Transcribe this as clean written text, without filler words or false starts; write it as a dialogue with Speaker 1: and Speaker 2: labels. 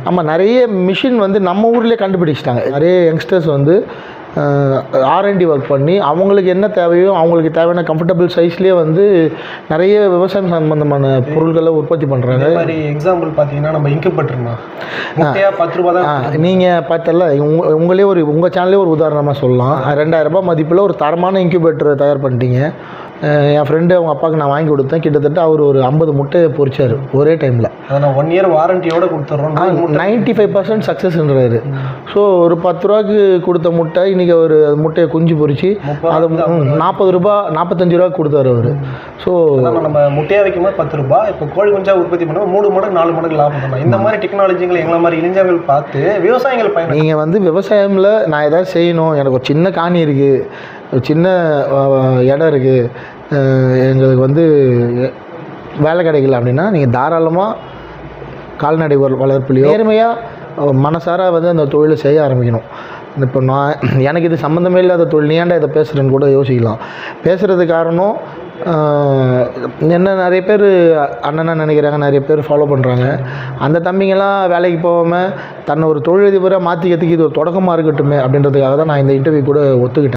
Speaker 1: ஆமாம், நிறைய மிஷின் வந்து நம்ம ஊர்லேயே கண்டுபிடிச்சிட்டாங்க. நிறைய யங்ஸ்டர்ஸ் வந்து R&D ஒர்க் பண்ணி அவங்களுக்கு என்ன தேவையோ அவங்களுக்கு தேவையான கம்ஃபர்டபுள் சைஸ்லேயே வந்து நிறைய விவசாயம் சம்பந்தமான பொருட்களை உற்பத்தி பண்ணுறாங்க.
Speaker 2: எக்ஸாம்பிள் பார்த்தீங்கன்னா நம்ம இன்குபேட்டர்னா 10 ரூபா தான்.
Speaker 1: நீங்கள் பார்த்தல உங்களே உங்கள் சேனலே ஒரு உதாரணமாக சொல்லலாம். 2000 ரூபாய் மதிப்பில் ஒரு தரமான இன்குபேட்டரை தயார் பண்ணிட்டீங்க. என் ஃப்ரெண்டு அவங்க அப்பாவுக்கு நான் வாங்கி கொடுத்தேன். கிட்டத்தட்ட அவர் ஒரு 50 முட்டையை பொறிச்சார் ஒரே டைமில்.
Speaker 2: அதை நான் 1 இயர் வாரண்டியோடு கொடுத்துட்றோம்.
Speaker 1: 95% சக்ஸஸ்ன்றாரு. ஸோ ஒரு 10 ரூபாய்க்கு கொடுத்த முட்டை இன்றைக்கி அவர் முட்டையை குஞ்சு பொறிச்சு அது 40 ரூபாய் 45 ரூபா கொடுத்தாரு அவர். ஸோ
Speaker 2: நம்ம முட்டையாக வைக்கும்போது 10 ரூபாய், இப்போ கோழி குஞ்சாக உற்பத்தி பண்ணுவோம் 3 மடங்கு 4 மடங்கு லாபம் பண்ணலாம். இந்த மாதிரி டெக்னாலஜிங்களை எங்களை மாதிரி இளைஞர்கள் பார்த்து விவசாயிகள் பயன்.
Speaker 1: நீங்கள் வந்து விவசாயமில் நான் ஏதாவது செய்யணும், எனக்கு ஒரு சின்ன காணி இருக்குது, ஒரு சின்ன இடம் இருக்குது, எங்களுக்கு வந்து வேலை கிடைக்கல அப்படின்னா நீங்கள் தாராளமாக கால்நடை வளர்ப்புலையோ நேர்மையாக மனசார வந்து அந்த தொழிலை செய்ய ஆரம்பிக்கணும். இப்போ எனக்கு இது சம்மந்தமே இல்லாத தொழில், நீ ஏன்டா இதை பேசுகிறேன்னு கூட யோசிக்கலாம். பேசுகிறது காரணம் என்ன, நிறைய பேர் அண்ணனாக நினைக்கிறாங்க, நிறைய பேர் ஃபாலோ பண்ணுறாங்க. அந்த தம்பிங்கெல்லாம் வேலைக்கு போகாமல் தன்னை ஒரு தொழிலதிபராக மாற்றிக்கிறதுக்கு இது ஒரு தொடக்கமாக இருக்கட்டுமே அப்படின்றதுக்காக தான் நான் இந்த இன்டர்வியூ கூட ஒத்துக்கிட்டேன்.